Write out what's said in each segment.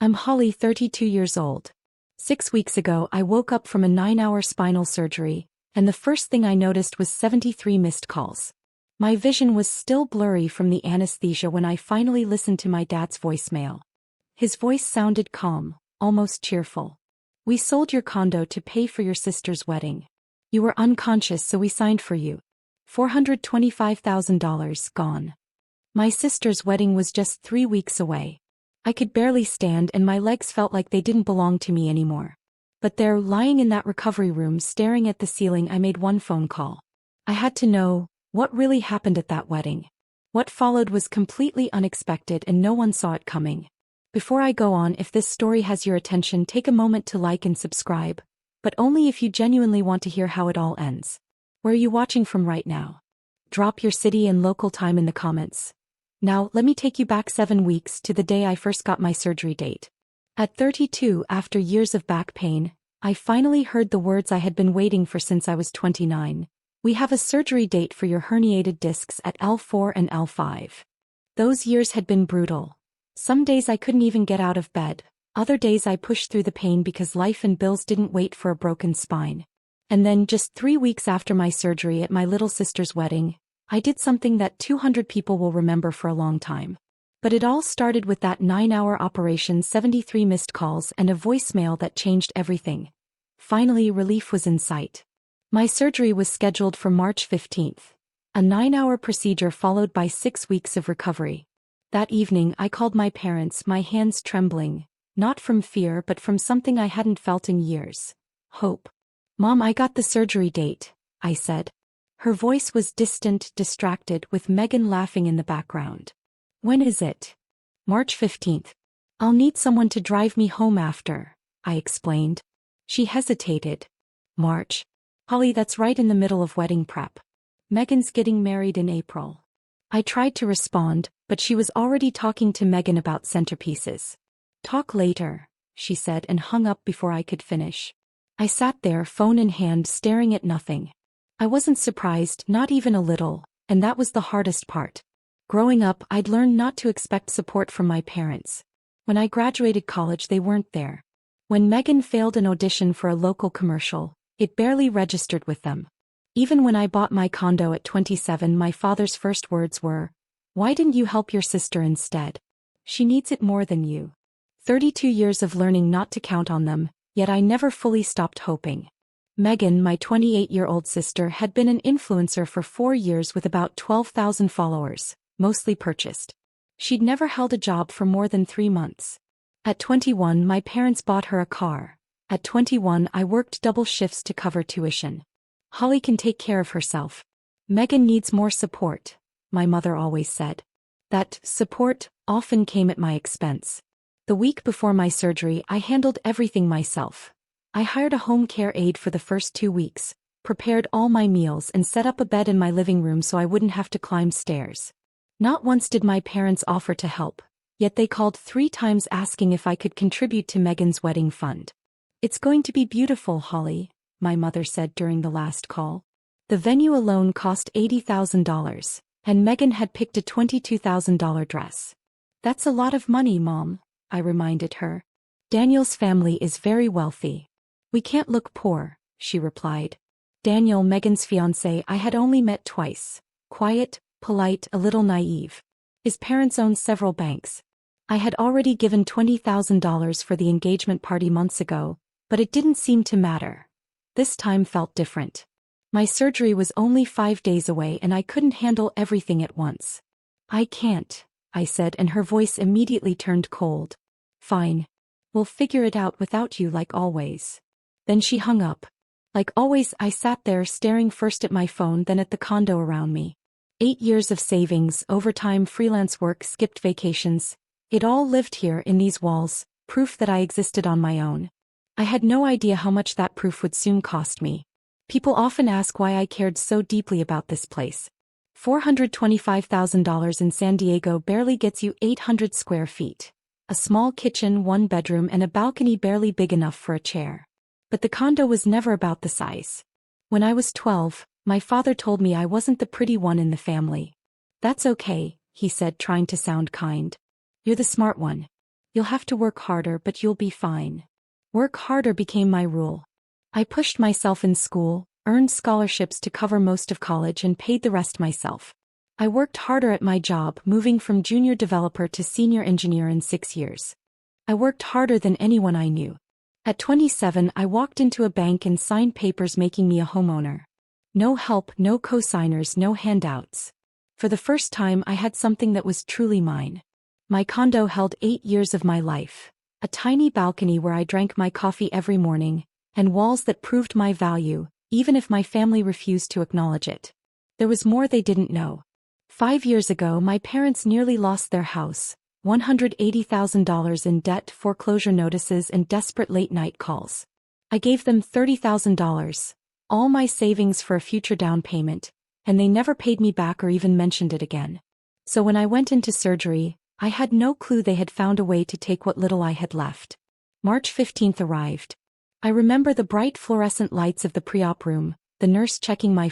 I'm Holly, 32 years old. 6 weeks ago, I woke up from a 9-hour spinal surgery, and the first thing I noticed was 73 missed calls. My vision was still blurry from the anesthesia when I finally listened to my dad's voicemail. His voice sounded calm, almost cheerful. "We sold your condo to pay for your sister's wedding. You were unconscious, so we signed for you. $425,000 gone. My sister's wedding was just 3 weeks away. I could barely stand and my legs felt like they didn't belong to me anymore. But there, lying in that recovery room staring at the ceiling, I made one phone call. I had to know what really happened at that wedding. What followed was completely unexpected and no one saw it coming. Before I go on, if this story has your attention, take a moment to like and subscribe, but only if you genuinely want to hear how it all ends. Where are you watching from right now? Drop your city and local time in the comments. Now, let me take you back 7 weeks to the day I first got my surgery date. At 32, after years of back pain, I finally heard the words I had been waiting for since I was 29. "We have a surgery date for your herniated discs at L4 and L5. Those years had been brutal. Some days I couldn't even get out of bed. Other days I pushed through the pain because life and bills didn't wait for a broken spine. And then, just 3 weeks after my surgery at my little sister's wedding, I did something that 200 people will remember for a long time. But it all started with that 9-hour operation, 73 missed calls, and a voicemail that changed everything. Finally, relief was in sight. My surgery was scheduled for March 15th. A 9-hour procedure followed by 6 weeks of recovery. That evening, I called my parents, my hands trembling, not from fear but from something I hadn't felt in years: hope. "Mom, I got the surgery date," I said. Her voice was distant, distracted, with Megan laughing in the background. "When is it?" "March 15th. I'll need someone to drive me home after," I explained. She hesitated. "March? Holly, that's right in the middle of wedding prep. Megan's getting married in April." I tried to respond, but she was already talking to Megan about centerpieces. "Talk later," she said, and hung up before I could finish. I sat there, phone in hand, staring at nothing. I wasn't surprised, not even a little, and that was the hardest part. Growing up, I'd learned not to expect support from my parents. When I graduated college, they weren't there. When Megan failed an audition for a local commercial, it barely registered with them. Even when I bought my condo at 27, my father's first words were, "Why didn't you help your sister instead? She needs it more than you." 32 years of learning not to count on them, yet I never fully stopped hoping. Megan, my 28-year-old sister, had been an influencer for 4 years with about 12,000 followers, mostly purchased. She'd never held a job for more than 3 months. At 21, my parents bought her a car. At 21, I worked double shifts to cover tuition. "Holly can take care of herself. Megan needs more support," my mother always said. That support often came at my expense. The week before my surgery, I handled everything myself. I hired a home care aide for the first 2 weeks, prepared all my meals, and set up a bed in my living room so I wouldn't have to climb stairs. Not once did my parents offer to help, yet they called 3 times asking if I could contribute to Megan's wedding fund. "It's going to be beautiful, Holly," my mother said during the last call. The venue alone cost $80,000, and Megan had picked a $22,000 dress. "That's a lot of money, Mom," I reminded her. "Daniel's family is very wealthy. We can't look poor," she replied. Daniel, Megan's fiancé, I had only met twice. Quiet, polite, a little naive. His parents owned several banks. I had already given $20,000 for the engagement party months ago, but it didn't seem to matter. This time felt different. My surgery was only 5 days away and I couldn't handle everything at once. "I can't," I said, and her voice immediately turned cold. "Fine. We'll figure it out without you, like always." Then she hung up. Like always, I sat there staring first at my phone, then at the condo around me. 8 years of savings, overtime, freelance work, skipped vacations. It all lived here in these walls, proof that I existed on my own. I had no idea how much that proof would soon cost me. People often ask why I cared so deeply about this place. $425,000 in San Diego barely gets you 800 square feet. A small kitchen, 1 bedroom, and a balcony barely big enough for a chair. But the condo was never about the size. When I was 12, my father told me I wasn't the pretty one in the family. "That's okay," he said, trying to sound kind. "You're the smart one. You'll have to work harder, but you'll be fine. Work harder became my rule. I pushed myself in school, earned scholarships to cover most of college and paid the rest myself. I worked harder at my job, moving from junior developer to senior engineer in 6 years. I worked harder than anyone I knew. At 27, I walked into a bank and signed papers making me a homeowner. No help, no co-signers, no handouts. For the first time, I had something that was truly mine. My condo held 8 years of my life. A tiny balcony where I drank my coffee every morning, and walls that proved my value, even if my family refused to acknowledge it. There was more they didn't know. 5 years ago, my parents nearly lost their house, $180,000 in debt, foreclosure notices, and desperate late-night calls. I gave them $30,000, all my savings for a future down payment, and they never paid me back or even mentioned it again. So when I went into surgery, I had no clue they had found a way to take what little I had left. March 15th arrived. I remember the bright fluorescent lights of the pre-op room, the nurse checking my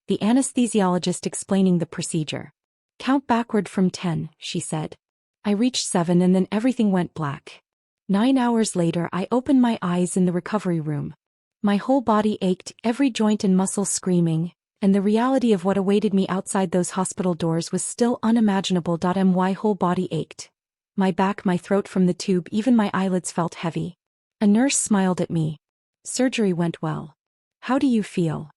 the anesthesiologist explaining the procedure. Count backward from 10, she said. I reached 7 and then everything went black. 9 hours later, I opened my eyes in the recovery room. My whole body ached, every joint and muscle screaming, and the reality of what awaited me outside those hospital doors was still unimaginable. My whole body ached. My back, my throat from the tube, even my eyelids felt heavy. A nurse smiled at me. Surgery went well. How do you feel?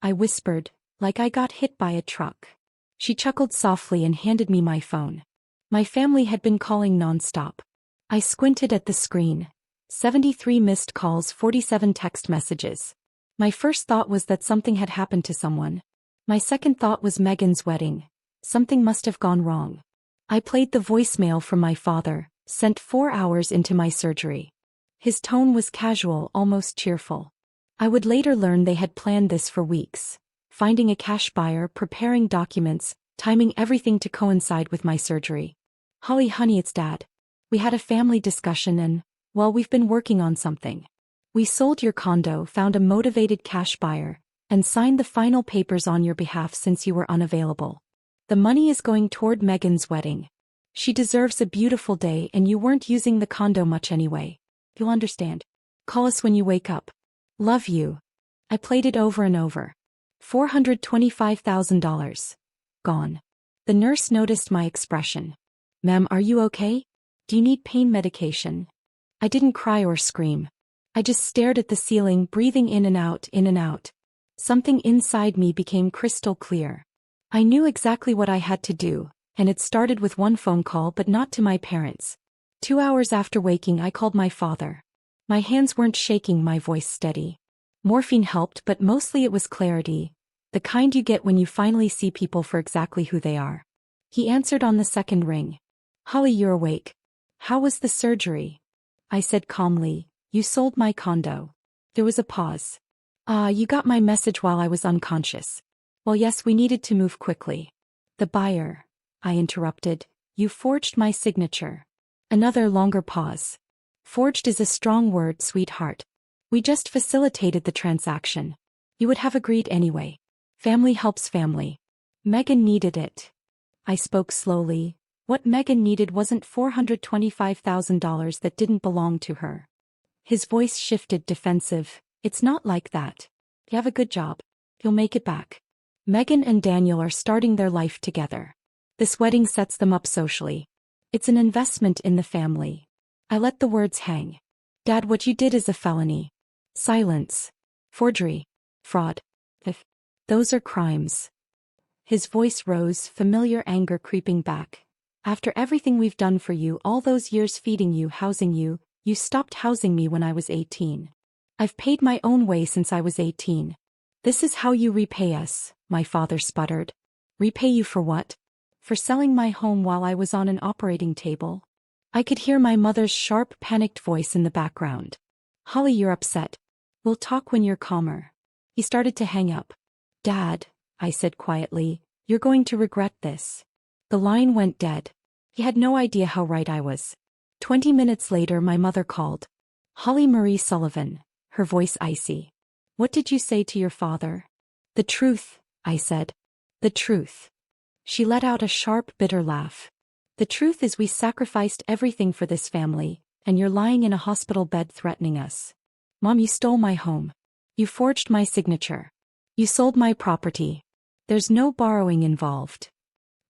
I whispered, like I got hit by a truck. She chuckled softly and handed me my phone. My family had been calling non-stop. I squinted at the screen. 73 missed calls, 47 text messages. My first thought was that something had happened to someone. My second thought was Megan's wedding. Something must have gone wrong. I played the voicemail from my father, sent 4 hours into my surgery. His tone was casual, almost cheerful. I would later learn they had planned this for weeks. Finding a cash buyer, preparing documents, timing everything to coincide with my surgery. Holly, honey, it's Dad. We had a family discussion and, well, we've been working on something. We sold your condo, found a motivated cash buyer, and signed the final papers on your behalf since you were unavailable. The money is going toward Megan's wedding. She deserves a beautiful day and you weren't using the condo much anyway. You'll understand. Call us when you wake up. Love you. I played it over and over. $425,000. Gone. The nurse noticed my expression. Ma'am, are you okay? Do you need pain medication? I didn't cry or scream. I just stared at the ceiling, breathing in and out, in and out. Something inside me became crystal clear. I knew exactly what I had to do, and it started with one phone call, but not to my parents. 2 hours after waking, I called my father. My hands weren't shaking, my voice steady. Morphine helped, but mostly it was clarity, the kind you get when you finally see people for exactly who they are. He answered on the second ring. Holly, you're awake. How was the surgery? I said calmly, you sold my condo. There was a pause. You got my message while I was unconscious. Well, yes, we needed to move quickly. The buyer, I interrupted, you forged my signature. Another longer pause. Forged is a strong word, sweetheart. We just facilitated the transaction. You would have agreed anyway. Family helps family. Megan needed it. I spoke slowly. What Megan needed wasn't $425,000 that didn't belong to her. His voice shifted, defensive. It's not like that. You have a good job. You'll make it back. Megan and Daniel are starting their life together. This wedding sets them up socially. It's an investment in the family. I let the words hang. Dad, what you did is a felony. Silence. Forgery. Fraud. Those are crimes. His voice rose, familiar anger creeping back. After everything we've done for you, all those years feeding you, housing you, you stopped housing me when I was 18. I've paid my own way since I was 18. This is how you repay us, my father sputtered. Repay you for what? For selling my home while I was on an operating table? I could hear my mother's sharp, panicked voice in the background. Holly, you're upset. We'll talk when you're calmer. He started to hang up. Dad, I said quietly, you're going to regret this. The line went dead. He had no idea how right I was. 20 minutes later, my mother called. Holly Marie Sullivan, her voice icy. What did you say to your father? The truth, I said. The truth. She let out a sharp, bitter laugh. The truth is we sacrificed everything for this family, and you're lying in a hospital bed threatening us. Mom, you stole my home. You forged my signature. You sold my property. There's no borrowing involved.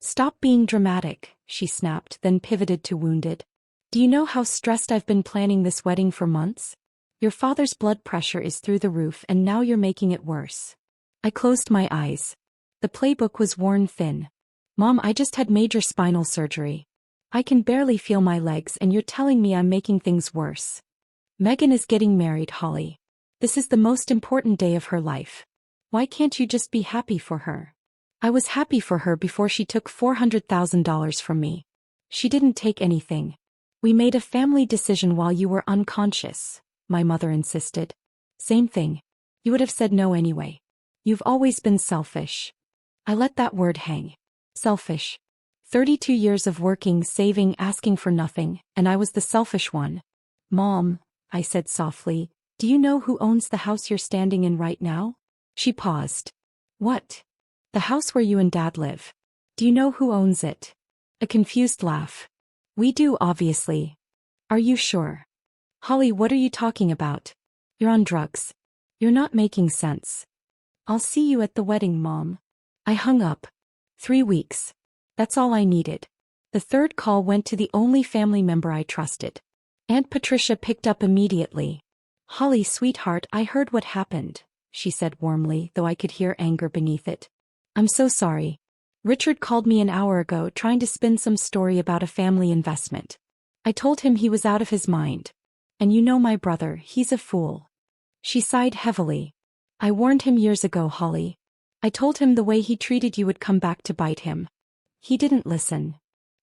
Stop being dramatic, she snapped, then pivoted to wounded. Do you know how stressed I've been planning this wedding for months? Your father's blood pressure is through the roof and now you're making it worse. I closed my eyes. The playbook was worn thin. Mom, I just had major spinal surgery. I can barely feel my legs and you're telling me I'm making things worse. Megan is getting married, Holly. This is the most important day of her life. Why can't you just be happy for her? I was happy for her before she took $400,000 from me. She didn't take anything. We made a family decision while you were unconscious, my mother insisted. Same thing. You would have said no anyway. You've always been selfish. I let that word hang. Selfish. 32 years of working, saving, asking for nothing, and I was the selfish one. Mom, I said softly, do you know who owns the house you're standing in right now? She paused. What? The house where you and Dad live. Do you know who owns it? A confused laugh. We do, obviously. Are you sure? Holly, what are you talking about? You're on drugs. You're not making sense. I'll see you at the wedding, Mom. I hung up. 3 weeks. That's all I needed. The third call went to the only family member I trusted. Aunt Patricia picked up immediately. Holly, sweetheart, I heard what happened, she said warmly, though I could hear anger beneath it. I'm so sorry. Richard called me an hour ago trying to spin some story about a family investment. I told him he was out of his mind. And you know my brother, he's a fool. She sighed heavily. I warned him years ago, Holly. I told him the way he treated you would come back to bite him. He didn't listen.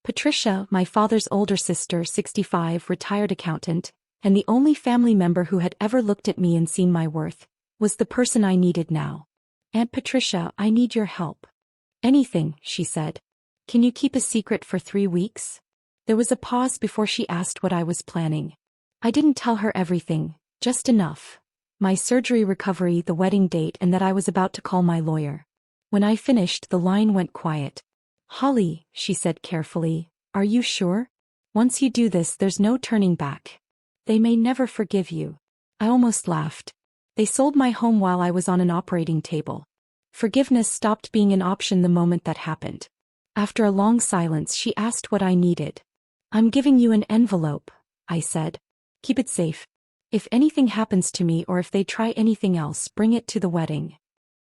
Patricia, my father's older sister, 65, retired accountant, and the only family member who had ever looked at me and seen my worth, was the person I needed now. Aunt Patricia, I need your help. Anything, she said. Can you keep a secret for 3 weeks? There was a pause before she asked what I was planning. I didn't tell her everything, just enough. My surgery recovery, the wedding date, and that I was about to call my lawyer. When I finished, the line went quiet. Holly, she said carefully, are you sure? Once you do this, there's no turning back. They may never forgive you. I almost laughed. They sold my home while I was on an operating table. Forgiveness stopped being an option the moment that happened. After a long silence, she asked what I needed. I'm giving you an envelope, I said. Keep it safe. If anything happens to me or if they try anything else, bring it to the wedding.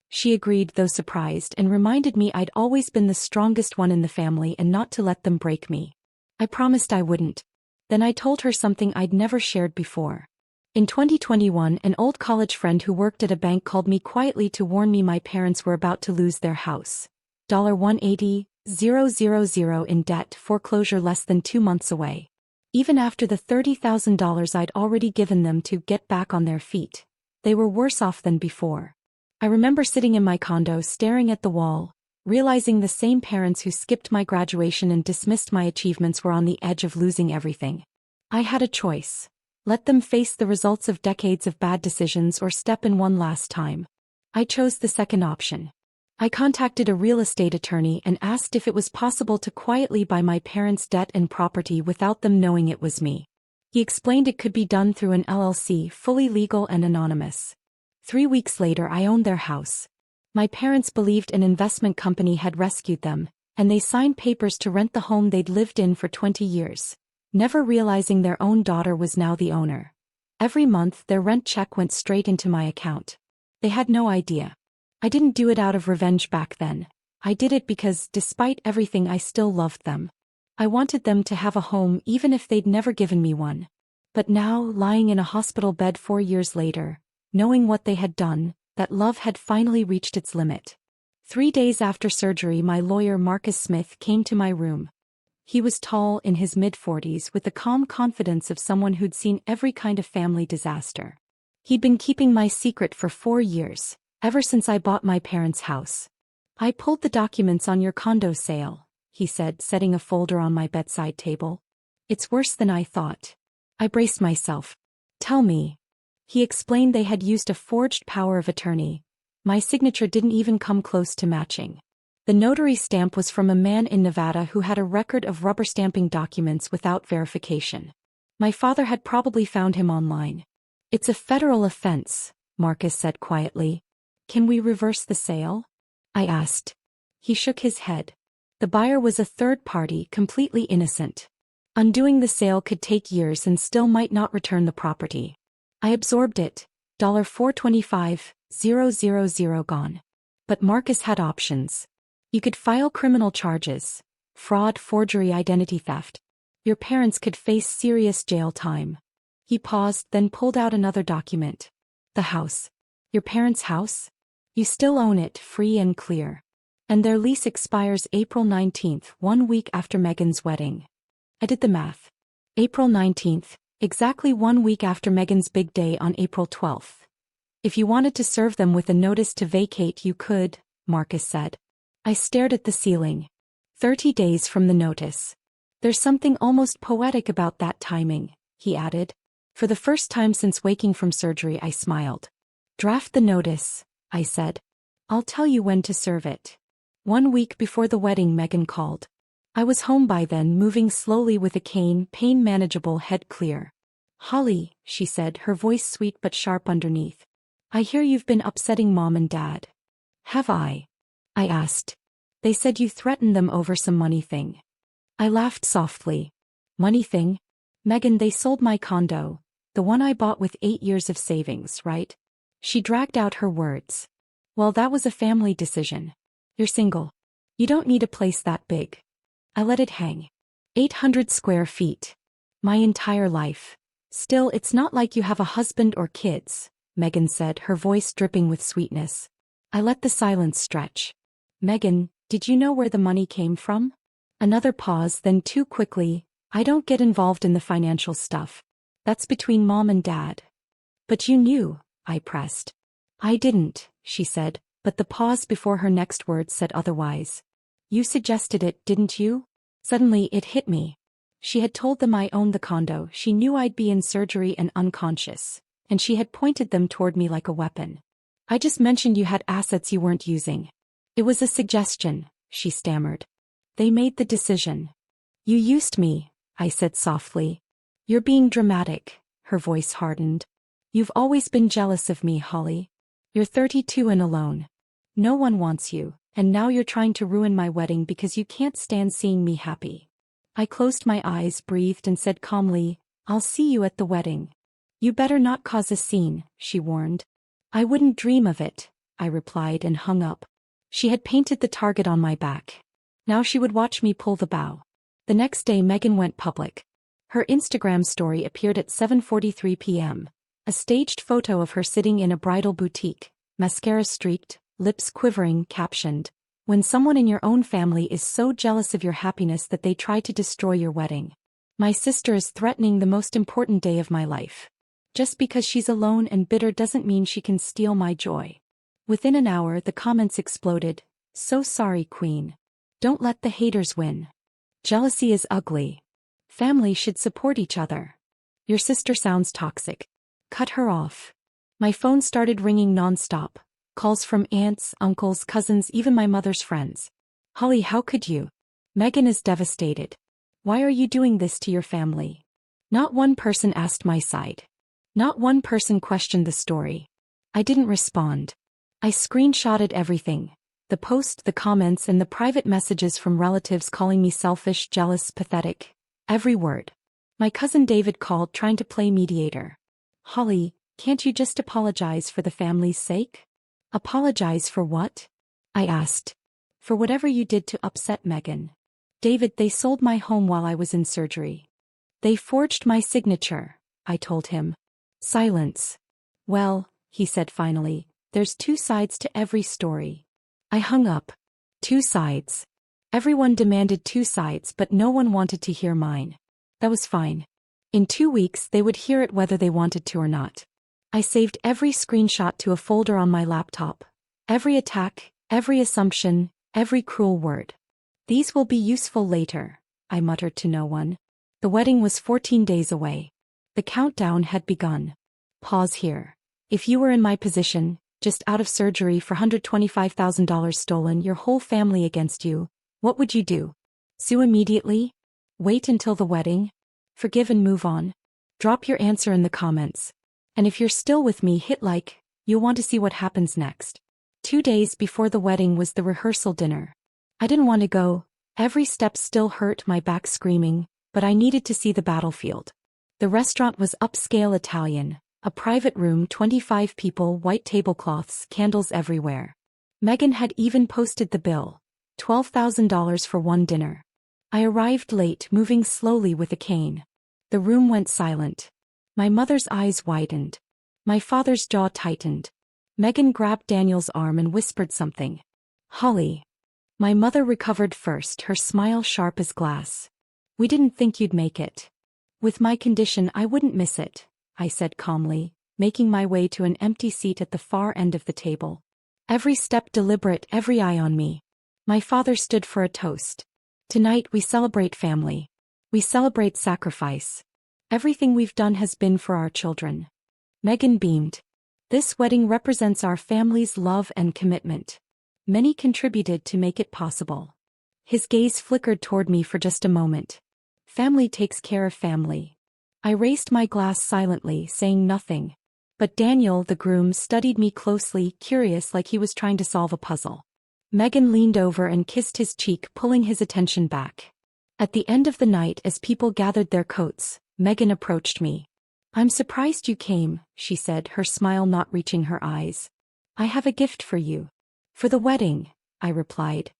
She agreed, though surprised, and reminded me I'd always been the strongest one in the family and not to let them break me. I promised I wouldn't. Then I told her something I'd never shared before. In 2021, an old college friend who worked at a bank called me quietly to warn me my parents were about to lose their house. $180,000 in debt, foreclosure less than 2 months away. Even after the $30,000 I'd already given them to get back on their feet, they were worse off than before. I remember sitting in my condo staring at the wall, realizing the same parents who skipped my graduation and dismissed my achievements were on the edge of losing everything. I had a choice. Let them face the results of decades of bad decisions or step in one last time. I chose the second option. I contacted a real estate attorney and asked if it was possible to quietly buy my parents' debt and property without them knowing it was me. He explained it could be done through an LLC, fully legal and anonymous. 3 weeks later, I owned their house. My parents believed an investment company had rescued them, and they signed papers to rent the home they'd lived in for 20 years, never realizing their own daughter was now the owner. Every month, their rent check went straight into my account. They had no idea. I didn't do it out of revenge back then. I did it because, despite everything, I still loved them. I wanted them to have a home even if they'd never given me one. But now, lying in a hospital bed 4 years later, knowing what they had done, that love had finally reached its limit. 3 days after surgery, my lawyer Marcus Smith came to my room. He was tall, in his mid-40s, with the calm confidence of someone who'd seen every kind of family disaster. He'd been keeping my secret for 4 years, ever since I bought my parents' house. I pulled the documents on your condo sale, he said, setting a folder on my bedside table. It's worse than I thought. I braced myself. Tell me. He explained they had used a forged power of attorney. My signature didn't even come close to matching. The notary stamp was from a man in Nevada who had a record of rubber stamping documents without verification. My father had probably found him online. It's a federal offense, Marcus said quietly. Can we reverse the sale? I asked. He shook his head. The buyer was a third party, completely innocent. Undoing the sale could take years and still might not return the property. I absorbed it. $425,000 gone. But Marcus had options. You could file criminal charges. Fraud, forgery, identity theft. Your parents could face serious jail time. He paused, then pulled out another document. The house. Your parents' house? You still own it, free and clear. And their lease expires April 19th, 1 week after Megan's wedding. I did the math. April 19th, exactly 1 week after Megan's big day on April 12th. If you wanted to serve them with a notice to vacate, you could, Marcus said. I stared at the ceiling. 30 days from the notice. There's something almost poetic about that timing, he added. For the first time since waking from surgery, I smiled. Draft the notice, I said. I'll tell you when to serve it. 1 week before the wedding, Megan called. I was home by then, moving slowly with a cane, pain manageable, head clear. Holly, she said, her voice sweet but sharp underneath. I hear you've been upsetting Mom and Dad. Have I? I asked. They said you threatened them over some money thing. I laughed softly. Money thing? Megan, they sold my condo, the one I bought with 8 years of savings, right? She dragged out her words. Well, that was a family decision. You're single. You don't need a place that big. I let it hang. 800 square feet. My entire life. Still, it's not like you have a husband or kids, Megan said, her voice dripping with sweetness. I let the silence stretch. Megan, did you know where the money came from? Another pause, then too quickly, I don't get involved in the financial stuff. That's between Mom and Dad. But you knew, I pressed. I didn't, she said, but the pause before her next word said otherwise. You suggested it, didn't you? Suddenly it hit me. She had told them I owned the condo, she knew I'd be in surgery and unconscious, and she had pointed them toward me like a weapon. I just mentioned you had assets you weren't using. It was a suggestion, she stammered. They made the decision. You used me, I said softly. You're being dramatic, her voice hardened. You've always been jealous of me, Holly. You're 32 and alone. No one wants you, and now you're trying to ruin my wedding because you can't stand seeing me happy. I closed my eyes, breathed, and said calmly, I'll see you at the wedding. You better not cause a scene, she warned. I wouldn't dream of it, I replied and hung up. She had painted the target on my back. Now she would watch me pull the bow. The next day Megan went public. Her Instagram story appeared at 7:43 p.m. A staged photo of her sitting in a bridal boutique, mascara streaked, lips quivering, captioned, When someone in your own family is so jealous of your happiness that they try to destroy your wedding. My sister is threatening the most important day of my life. Just because she's alone and bitter doesn't mean she can steal my joy. Within an hour the comments exploded. So sorry, Queen. Don't let the haters win. Jealousy is ugly. Family should support each other. Your sister sounds toxic. Cut her off. My phone started ringing nonstop. Calls from aunts, uncles, cousins, even my mother's friends. Holly, how could you? Megan is devastated. Why are you doing this to your family? Not one person asked my side. Not one person questioned the story. I didn't respond. I screenshotted everything. The post, the comments, and the private messages from relatives calling me selfish, jealous, pathetic. Every word. My cousin David called trying to play mediator. Holly, can't you just apologize for the family's sake? Apologize for what? I asked. For whatever you did to upset Megan. David, they sold my home while I was in surgery. They forged my signature, I told him. Silence. Well, he said finally, there's two sides to every story. I hung up. Two sides. Everyone demanded two sides, but no one wanted to hear mine. That was fine. In 2 weeks they would hear it whether they wanted to or not. I saved every screenshot to a folder on my laptop. Every attack, every assumption, every cruel word. These will be useful later, I muttered to no one. The wedding was 14 days away. The countdown had begun. Pause here. If you were in my position, just out of surgery for $125,000 stolen, your whole family against you. What would you do? Sue immediately? Wait until the wedding? Forgive and move on? Drop your answer in the comments. And if you're still with me, hit like. You'll want to see what happens next. 2 days before the wedding was the rehearsal dinner. I didn't want to go. Every step still hurt, my back screaming, but I needed to see the battlefield. The restaurant was upscale Italian, a private room, 25 people, white tablecloths, candles everywhere. Megan had even posted the bill, $12,000 for one dinner. I arrived late, moving slowly with a cane. The room went silent. My mother's eyes widened. My father's jaw tightened. Megan grabbed Daniel's arm and whispered something. Holly. My mother recovered first, her smile sharp as glass. We didn't think you'd make it. With my condition, I wouldn't miss it, I said calmly, making my way to an empty seat at the far end of the table. Every step deliberate, every eye on me. My father stood for a toast. Tonight we celebrate family. We celebrate sacrifice. Everything we've done has been for our children. Megan beamed. This wedding represents our family's love and commitment. Many contributed to make it possible. His gaze flickered toward me for just a moment. Family takes care of family. I raised my glass silently, saying nothing. But Daniel, the groom, studied me closely, curious, like he was trying to solve a puzzle. Megan leaned over and kissed his cheek, pulling his attention back. At the end of the night, as people gathered their coats, Megan approached me. I'm surprised you came, she said, her smile not reaching her eyes. I have a gift for you. For the wedding, I replied.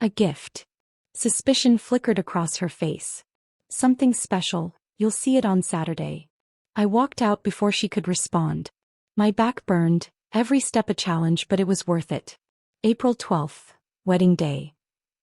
A gift. Suspicion flickered across her face. Something special, you'll see it on Saturday. I walked out before she could respond. My back burned, every step a challenge, but it was worth it. April 12th, wedding day.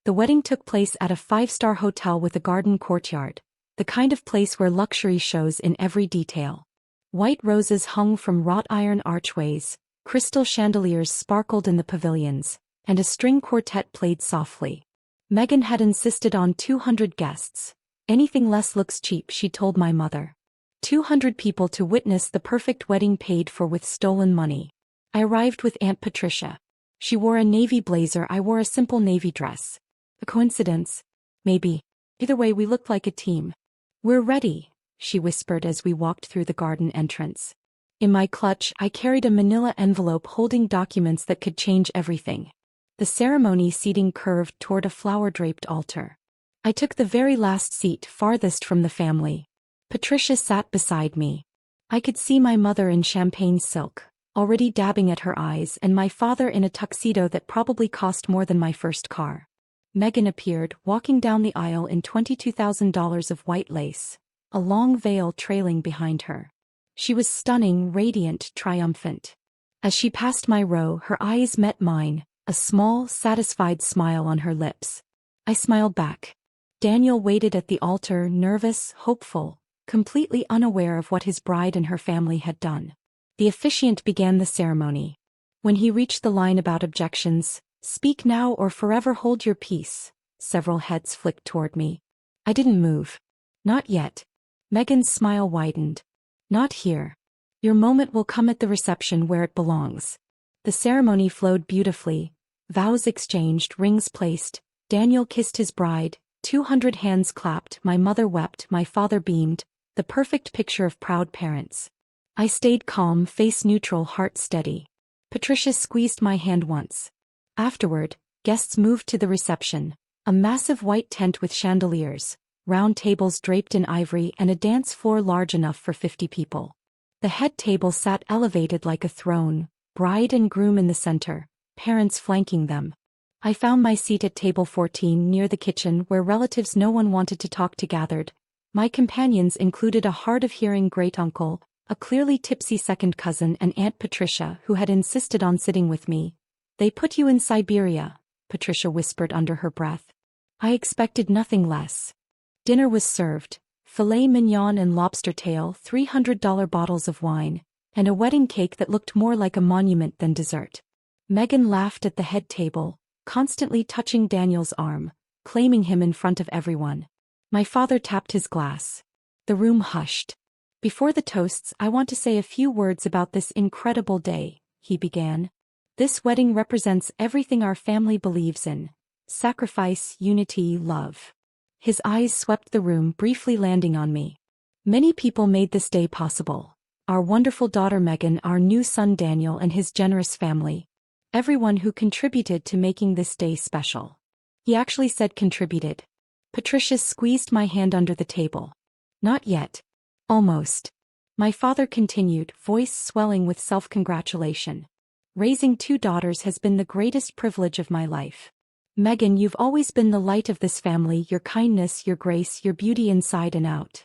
The wedding took place at a 5-star hotel with a garden courtyard, the kind of place where luxury shows in every detail. White roses hung from wrought iron archways, crystal chandeliers sparkled in the pavilions, and a string quartet played softly. Megan had insisted on 200 guests. Anything less looks cheap, she told my mother. 200 people to witness the perfect wedding paid for with stolen money. I arrived with Aunt Patricia. She wore a navy blazer, I wore a simple navy dress. A coincidence? Maybe. Either way, we looked like a team. We're ready, she whispered as we walked through the garden entrance. In my clutch, I carried a manila envelope holding documents that could change everything. The ceremony seating curved toward a flower-draped altar. I took the very last seat, farthest from the family. Patricia sat beside me. I could see my mother in champagne silk, already dabbing at her eyes, and my father in a tuxedo that probably cost more than my first car. Megan appeared, walking down the aisle in $22,000 of white lace, a long veil trailing behind her. She was stunning, radiant, triumphant. As she passed my row, her eyes met mine, a small, satisfied smile on her lips. I smiled back. Daniel waited at the altar, nervous, hopeful, completely unaware of what his bride and her family had done. The officiant began the ceremony. When he reached the line about objections, "Speak now or forever hold your peace," several heads flicked toward me. I didn't move. Not yet. Megan's smile widened. Not here. Your moment will come at the reception where it belongs. The ceremony flowed beautifully. Vows exchanged, rings placed. Daniel kissed his bride. 200 hands clapped. My mother wept. My father beamed. The perfect picture of proud parents. I stayed calm, face neutral, heart steady. Patricia squeezed my hand once. Afterward, guests moved to the reception, a massive white tent with chandeliers, round tables draped in ivory, and a dance floor large enough for 50 people. The head table sat elevated like a throne, bride and groom in the center, parents flanking them. I found my seat at table 14 near the kitchen, where relatives no one wanted to talk to gathered. My companions included a hard-of-hearing great-uncle, a clearly tipsy second cousin, and Aunt Patricia, who had insisted on sitting with me. They put you in Siberia, Patricia whispered under her breath. I expected nothing less. Dinner was served, filet mignon and lobster tail, $300 bottles of wine, and a wedding cake that looked more like a monument than dessert. Megan laughed at the head table, constantly touching Daniel's arm, claiming him in front of everyone. My father tapped his glass. The room hushed. Before the toasts, I want to say a few words about this incredible day, he began. This wedding represents everything our family believes in: sacrifice, unity, love. His eyes swept the room, briefly landing on me. Many people made this day possible. Our wonderful daughter Megan, our new son Daniel, and his generous family. Everyone who contributed to making this day special. He actually said contributed. Patricia squeezed my hand under the table. Not yet. Almost. My father continued, voice swelling with self-congratulation. Raising 2 daughters has been the greatest privilege of my life. Megan, you've always been the light of this family, your kindness, your grace, your beauty inside and out.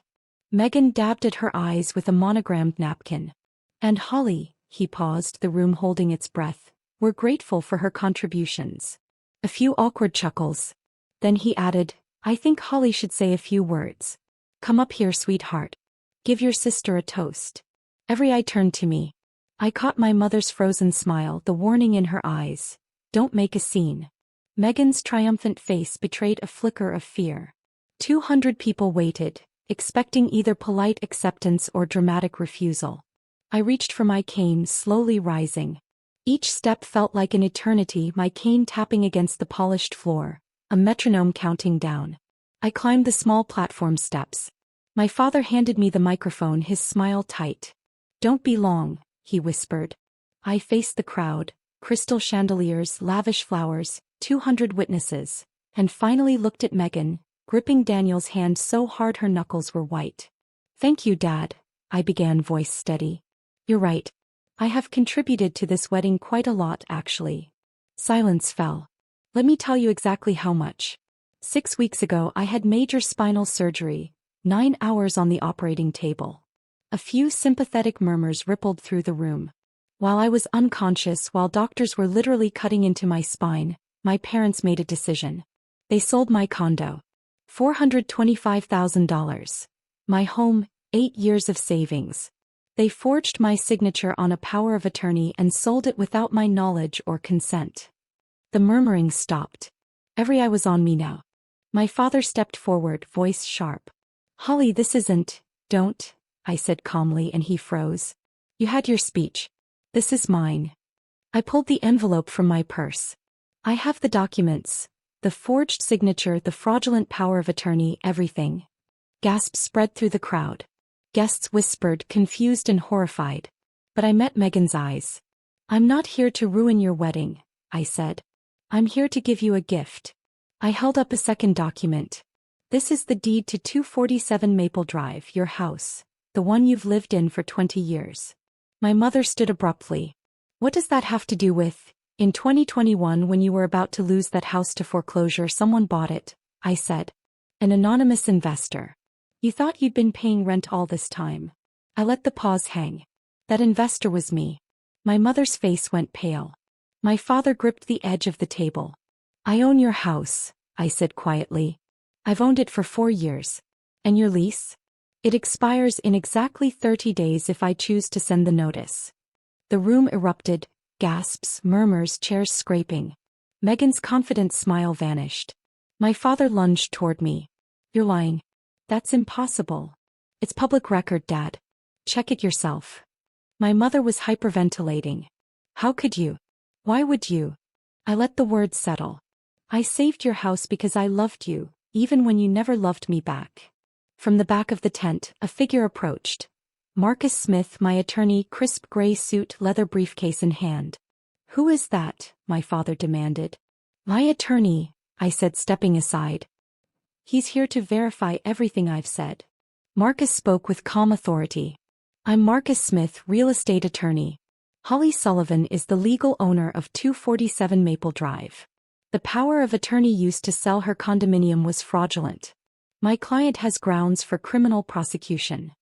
Megan dabbed at her eyes with a monogrammed napkin. And Holly, he paused, the room holding its breath. We're grateful for her contributions. A few awkward chuckles. Then he added, I think Holly should say a few words. Come up here, sweetheart. Give your sister a toast. Every eye turned to me. I caught my mother's frozen smile, the warning in her eyes. Don't make a scene. Megan's triumphant face betrayed a flicker of fear. 200 people waited, expecting either polite acceptance or dramatic refusal. I reached for my cane, slowly rising. Each step felt like an eternity, my cane tapping against the polished floor, a metronome counting down. I climbed the small platform steps. My father handed me the microphone, his smile tight. Don't be long, he whispered. I faced the crowd, crystal chandeliers, lavish flowers, 200 witnesses, and finally looked at Megan, gripping Daniel's hand so hard her knuckles were white. Thank you, Dad, I began, voice steady. You're right. I have contributed to this wedding quite a lot, actually. Silence fell. Let me tell you exactly how much. 6 weeks ago I had major spinal surgery, 9 hours on the operating table. A few sympathetic murmurs rippled through the room. While I was unconscious, while doctors were literally cutting into my spine, my parents made a decision. They sold my condo. $425,000. My home, 8 years of savings. They forged my signature on a power of attorney and sold it without my knowledge or consent. The murmuring stopped. Every eye was on me now. My father stepped forward, voice sharp. Holly, this isn't, don't, I said calmly, and he froze. You had your speech. This is mine. I pulled the envelope from my purse. I have the documents, the forged signature, the fraudulent power of attorney, everything. Gasps spread through the crowd. Guests whispered, confused and horrified. But I met Megan's eyes. I'm not here to ruin your wedding, I said. I'm here to give you a gift. I held up a second document. This is the deed to 247 Maple Drive, your house, the one you've lived in for 20 years. My mother stood abruptly. What does that have to do with? In 2021, when you were about to lose that house to foreclosure, someone bought it, I said. An anonymous investor. You thought you'd been paying rent all this time. I let the pause hang. That investor was me. My mother's face went pale. My father gripped the edge of the table. I own your house, I said quietly. I've owned it for 4 years. And your lease? It expires in exactly 30 days if I choose to send the notice. The room erupted, gasps, murmurs, chairs scraping. Megan's confident smile vanished. My father lunged toward me. You're lying. That's impossible. It's public record, Dad. Check it yourself. My mother was hyperventilating. How could you? Why would you? I let the words settle. I saved your house because I loved you, even when you never loved me back. From the back of the tent, a figure approached. Marcus Smith, my attorney, crisp gray suit, leather briefcase in hand. Who is that? My father demanded. My attorney, I said, stepping aside. He's here to verify everything I've said. Marcus spoke with calm authority. I'm Marcus Smith, real estate attorney. Holly Sullivan is the legal owner of 247 Maple Drive. The power of attorney used to sell her condominium was fraudulent. My client has grounds for criminal prosecution.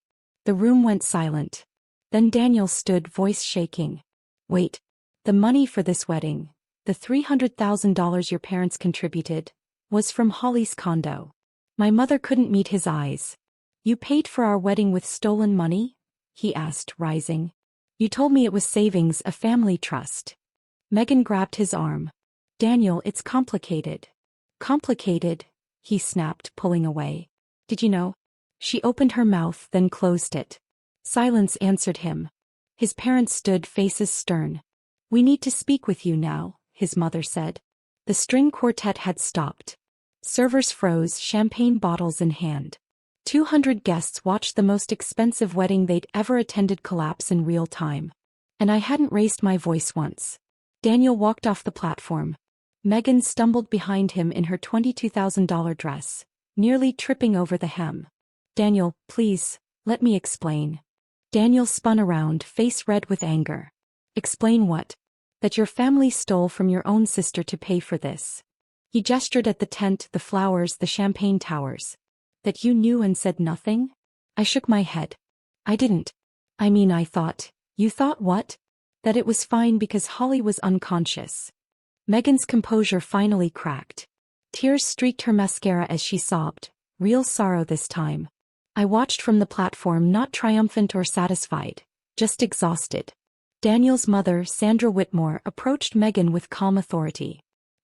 The room went silent. Then Daniel stood, voice shaking. Wait. The money for this wedding, the $300,000 your parents contributed, was from Holly's condo. My mother couldn't meet his eyes. You paid for our wedding with stolen money? He asked, rising. You told me it was savings, a family trust. Megan grabbed his arm. Daniel, it's complicated. Complicated? He snapped, pulling away. Did you know? She opened her mouth, then closed it. Silence answered him. His parents stood, faces stern. "We need to speak with you now," his mother said. The string quartet had stopped. Servers froze, champagne bottles in hand. 200 guests watched the most expensive wedding they'd ever attended collapse in real time. And I hadn't raised my voice once. Daniel walked off the platform. Megan stumbled behind him in her $22,000 dress, nearly tripping over the hem. "Daniel, please, let me explain." Daniel spun around, face red with anger. "Explain what?" "That your family stole from your own sister to pay for this." He gestured at the tent, the flowers, the champagne towers. "That you knew and said nothing?" I shook my head. "I didn't. I mean, I thought." "You thought what?" "That it was fine because Holly was unconscious." Megan's composure finally cracked. Tears streaked her mascara as she sobbed, real sorrow this time. I watched from the platform, not triumphant or satisfied, just exhausted. Daniel's mother, Sandra Whitmore, approached Megan with calm authority.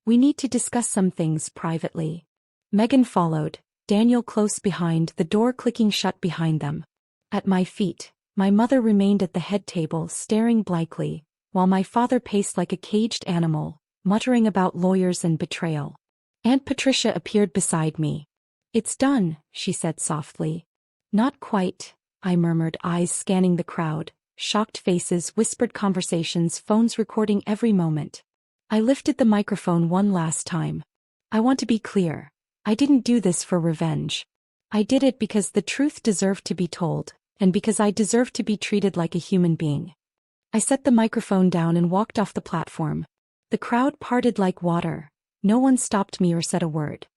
"We need to discuss some things privately." Megan followed, Daniel close behind, the door clicking shut behind them. At my feet, my mother remained at the head table staring blankly, while my father paced like a caged animal, muttering about lawyers and betrayal. Aunt Patricia appeared beside me. "It's done," she said softly. "Not quite," I murmured, eyes scanning the crowd, shocked faces, whispered conversations, phones recording every moment. I lifted the microphone one last time. "I want to be clear. I didn't do this for revenge. I did it because the truth deserved to be told, and because I deserved to be treated like a human being." I set the microphone down and walked off the platform. The crowd parted like water. No one stopped me or said a word.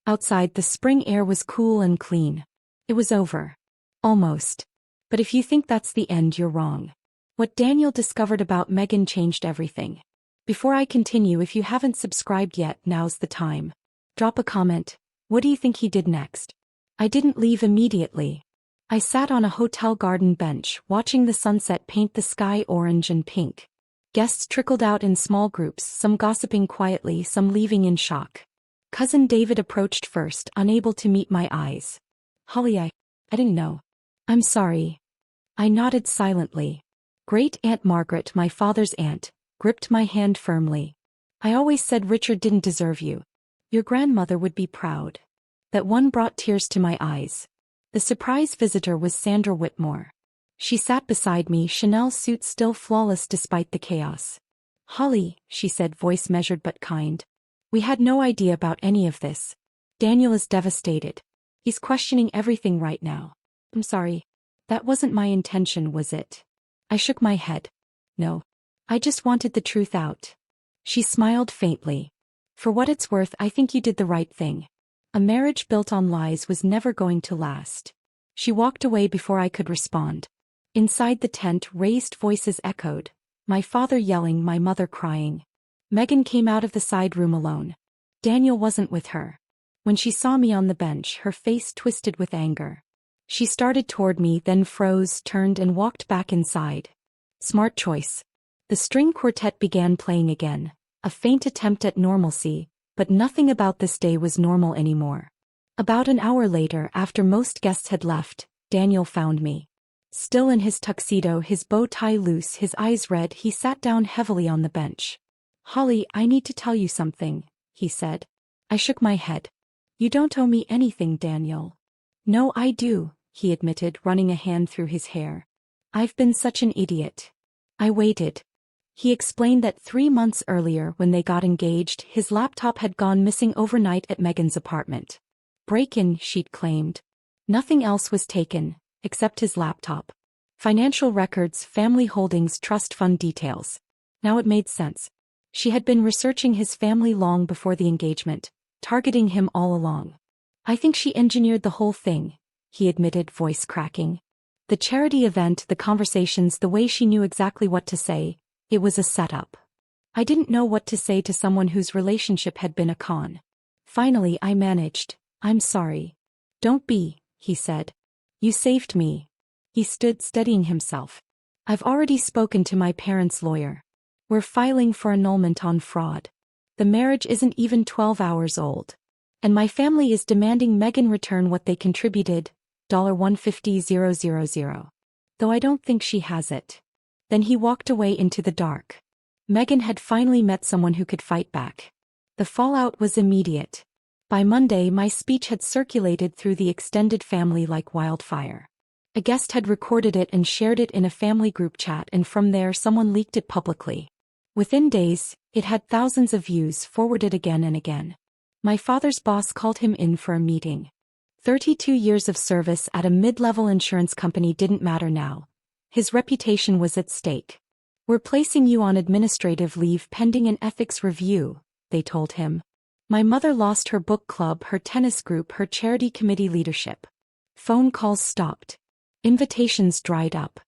Outside, the spring air was cool and clean. It was over. Almost. But if you think that's the end, you're wrong. What Daniel discovered about Megan changed everything. Before I continue, if you haven't subscribed yet, now's the time. Drop a comment. What do you think he did next? I didn't leave immediately. I sat on a hotel garden bench, watching the sunset paint the sky orange and pink. Guests trickled out in small groups, some gossiping quietly, some leaving in shock. Cousin David approached first, unable to meet my eyes. "Holly, I didn't know." "I'm sorry." I nodded silently. Great Aunt Margaret, my father's aunt, gripped my hand firmly. "I always said Richard didn't deserve you. Your grandmother would be proud." That one brought tears to my eyes. The surprise visitor was Sandra Whitmore. She sat beside me, Chanel suit still flawless despite the chaos. "Holly," she said, voice measured but kind. "We had no idea about any of this. Daniel is devastated. He's questioning everything right now." "I'm sorry. That wasn't my intention, was it?" I shook my head. "No. I just wanted the truth out." She smiled faintly. "For what it's worth, I think you did the right thing. A marriage built on lies was never going to last." She walked away before I could respond. Inside the tent, raised voices echoed. My father yelling, my mother crying. Megan came out of the side room alone. Daniel wasn't with her. When she saw me on the bench, her face twisted with anger. She started toward me, then froze, turned and walked back inside. Smart choice. The string quartet began playing again, a faint attempt at normalcy, but nothing about this day was normal anymore. About an hour later, after most guests had left, Daniel found me. Still in his tuxedo, his bow tie loose, his eyes red, he sat down heavily on the bench. "Holly, I need to tell you something," he said. I shook my head. "You don't owe me anything, Daniel." "No, I do," he admitted, running a hand through his hair. "I've been such an idiot." I waited. He explained that 3 months earlier, when they got engaged, his laptop had gone missing overnight at Megan's apartment. "Break-in," she'd claimed. Nothing else was taken, except his laptop. Financial records, family holdings, trust fund details. Now it made sense. She had been researching his family long before the engagement, targeting him all along. "I think she engineered the whole thing," he admitted, voice cracking. "The charity event, the conversations, the way she knew exactly what to say, it was a setup." I didn't know what to say to someone whose relationship had been a con. Finally I managed. "I'm sorry." "Don't be," he said. "You saved me." He stood, steadying himself. "I've already spoken to my parents' lawyer. We're filing for annulment on fraud. The marriage isn't even 12 hours old. And my family is demanding Megan return what they contributed, $150,000. Though I don't think she has it." Then he walked away into the dark. Meghan had finally met someone who could fight back. The fallout was immediate. By Monday, my speech had circulated through the extended family like wildfire. A guest had recorded it and shared it in a family group chat, and from there someone leaked it publicly. Within days, it had thousands of views, forwarded again and again. My father's boss called him in for a meeting. 32 years of service at a mid-level insurance company didn't matter now. His reputation was at stake. "We're placing you on administrative leave pending an ethics review," they told him. My mother lost her book club, her tennis group, her charity committee leadership. Phone calls stopped. Invitations dried up.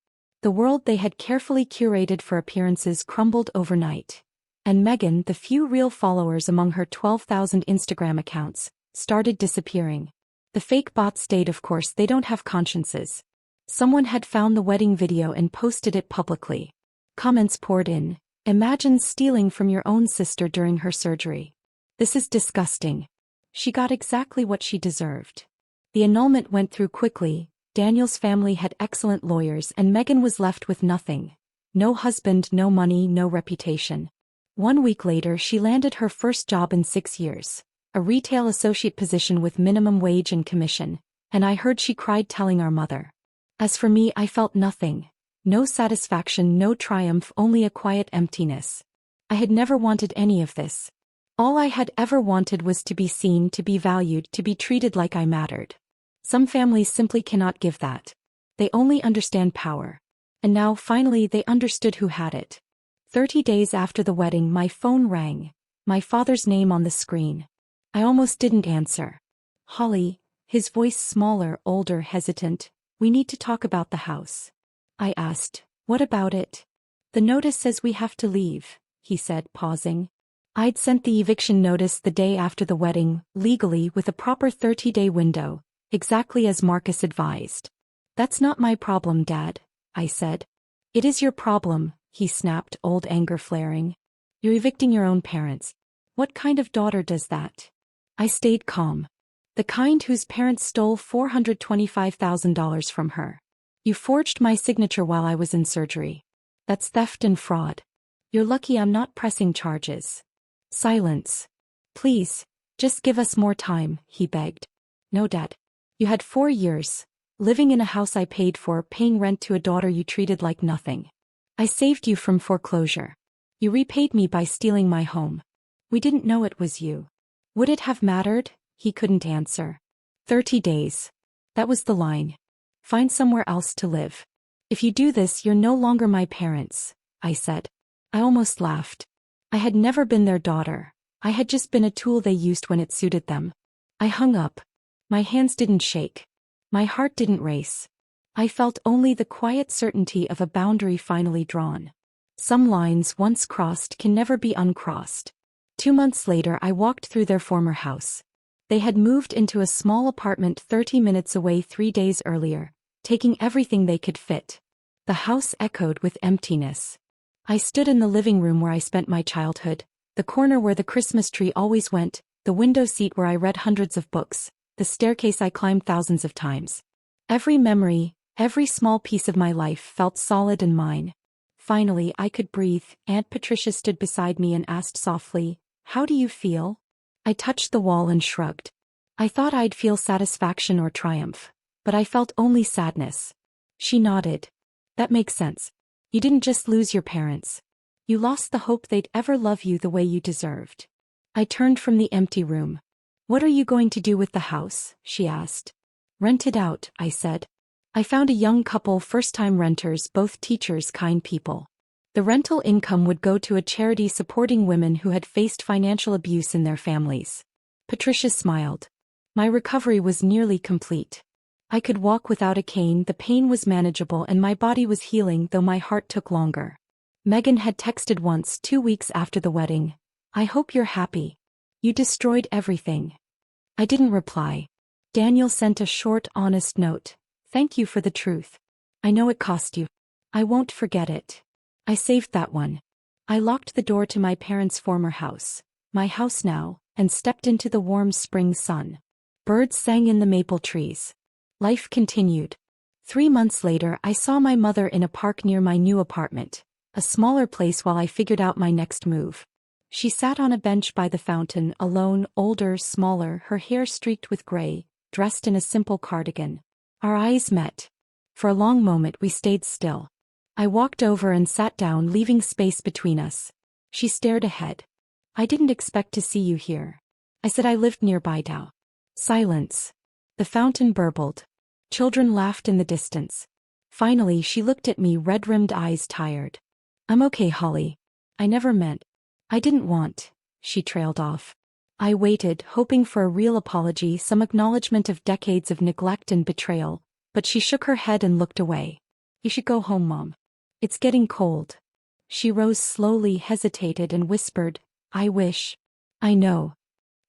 The world they had carefully curated for appearances crumbled overnight. And Meghan, the few real followers among her 12,000 Instagram accounts, started disappearing. The fake bots stayed, of course, they don't have consciences. Someone had found the wedding video and posted it publicly. Comments poured in. "Imagine stealing from your own sister during her surgery. This is disgusting." She got exactly what she deserved. The annulment went through quickly. Daniel's family had excellent lawyers, and Meghan was left with nothing. No husband, no money, no reputation. 1 week later, she landed her first job in 6 years. A retail associate position with minimum wage and commission. And I heard she cried telling our mother. As for me, I felt nothing. No satisfaction, no triumph, only a quiet emptiness. I had never wanted any of this. All I had ever wanted was to be seen, to be valued, to be treated like I mattered. Some families simply cannot give that. They only understand power. And now, finally, they understood who had it. 30 days after the wedding, my phone rang. My father's name on the screen. I almost didn't answer. "Holly," his voice smaller, older, hesitant, "we need to talk about the house." I asked, "What about it?" "The notice says we have to leave," he said, pausing. I'd sent the eviction notice the day after the wedding, legally, with a proper 30-day window, exactly as Marcus advised. "That's not my problem, Dad," I said. "It is your problem," he snapped, old anger flaring. "You're evicting your own parents. What kind of daughter does that?" I stayed calm. "The kind whose parents stole $425,000 from her. You forged my signature while I was in surgery. That's theft and fraud. You're lucky I'm not pressing charges." Silence. "Please, just give us more time," he begged. "No, Dad. You had 4 years, living in a house I paid for, paying rent to a daughter you treated like nothing. I saved you from foreclosure. You repaid me by stealing my home. We didn't know it was you. Would it have mattered?" He couldn't answer. 30 days. That was the line. "Find somewhere else to live. If you do this, you're no longer my parents," I said. I almost laughed. I had never been their daughter. I had just been a tool they used when it suited them. I hung up. My hands didn't shake. My heart didn't race. I felt only the quiet certainty of a boundary finally drawn. Some lines, once crossed, can never be uncrossed. 2 months later, I walked through their former house. They had moved into a small apartment 30 minutes away 3 days earlier, taking everything they could fit. The house echoed with emptiness. I stood in the living room where I spent my childhood, the corner where the Christmas tree always went, the window seat where I read hundreds of books, the staircase I climbed thousands of times. Every memory, every small piece of my life felt solid and mine. Finally, I could breathe. Aunt Patricia stood beside me and asked softly, "How do you feel?" I touched the wall and shrugged. I thought I'd feel satisfaction or triumph, but I felt only sadness. She nodded. "That makes sense. You didn't just lose your parents. You lost the hope they'd ever love you the way you deserved." I turned from the empty room. "What are you going to do with the house?" she asked. "Rent it out," I said. I found a young couple, first-time renters, both teachers, kind people. The rental income would go to a charity supporting women who had faced financial abuse in their families. Patricia smiled. My recovery was nearly complete. I could walk without a cane, the pain was manageable, and my body was healing, though my heart took longer. Meghan had texted once, 2 weeks after the wedding. "I hope you're happy. You destroyed everything." I didn't reply. Daniel sent a short, honest note. "Thank you for the truth. I know it cost you. I won't forget it." I saved that one. I locked the door to my parents' former house, my house now, and stepped into the warm spring sun. Birds sang in the maple trees. Life continued. 3 months later, I saw my mother in a park near my new apartment. a smaller place while I figured out my next move. She sat on a bench by the fountain, alone, older, smaller, her hair streaked with gray, dressed in a simple cardigan. Our eyes met. For a long moment we stayed still. I walked over and sat down, leaving space between us. She stared ahead. I didn't expect to see you here. I said I lived nearby now. Silence. The fountain burbled. Children laughed in the distance. Finally she looked at me, red-rimmed eyes tired. I'm okay, Holly. I never meant. I didn't want. She trailed off. I waited, hoping for a real apology, some acknowledgement of decades of neglect and betrayal, but she shook her head and looked away. You should go home, Mom. It's getting cold. She rose slowly, hesitated, and whispered, I wish. I know.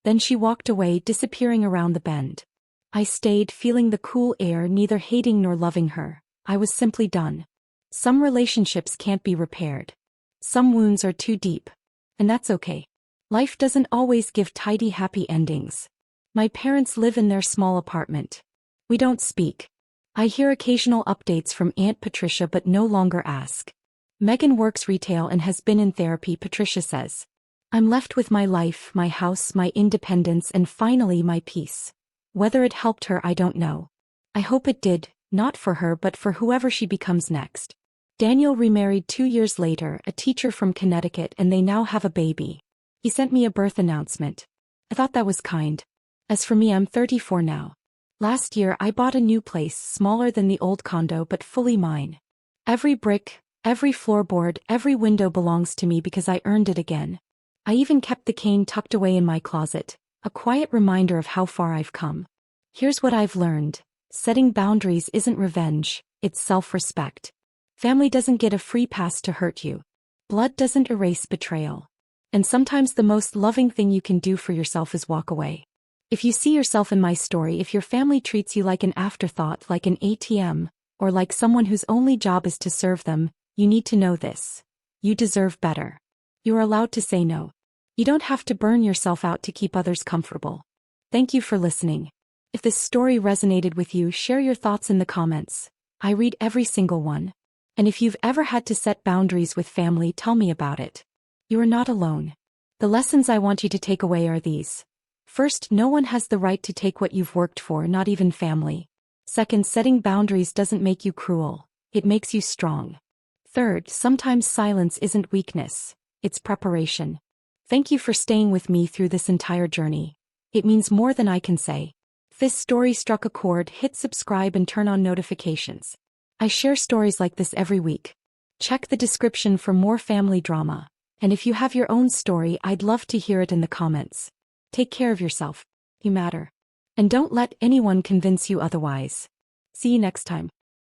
Then she walked away, disappearing around the bend. I stayed, feeling the cool air, neither hating nor loving her. I was simply done. Some relationships can't be repaired. Some wounds are too deep. And that's okay. Life doesn't always give tidy, happy endings. My parents live in their small apartment. We don't speak. I hear occasional updates from Aunt Patricia but no longer ask. Megan works retail and has been in therapy, Patricia says. I'm left with my life, my house, my independence, and finally my peace. Whether it helped her, I don't know. I hope it did, not for her but for whoever she becomes next. Daniel remarried 2 years later, a teacher from Connecticut, and they now have a baby. He sent me a birth announcement. I thought that was kind. As for me, I'm 34 now. Last year I bought a new place, smaller than the old condo but fully mine. Every brick, every floorboard, every window belongs to me because I earned it again. I even kept the cane tucked away in my closet, a quiet reminder of how far I've come. Here's what I've learned. Setting boundaries isn't revenge, it's self-respect. Family doesn't get a free pass to hurt you. Blood doesn't erase betrayal. And sometimes the most loving thing you can do for yourself is walk away. If you see yourself in my story, if your family treats you like an afterthought, like an ATM, or like someone whose only job is to serve them, you need to know this. You deserve better. You are allowed to say no. You don't have to burn yourself out to keep others comfortable. Thank you for listening. If this story resonated with you, share your thoughts in the comments. I read every single one. And if you've ever had to set boundaries with family, tell me about it. You are not alone. The lessons I want you to take away are these. First, no one has the right to take what you've worked for, not even family. Second, setting boundaries doesn't make you cruel. It makes you strong. Third, sometimes silence isn't weakness. It's preparation. Thank you for staying with me through this entire journey. It means more than I can say. If this story struck a chord, hit subscribe and turn on notifications. I share stories like this every week. Check the description for more family drama. And if you have your own story, I'd love to hear it in the comments. Take care of yourself. You matter. And don't let anyone convince you otherwise. See you next time.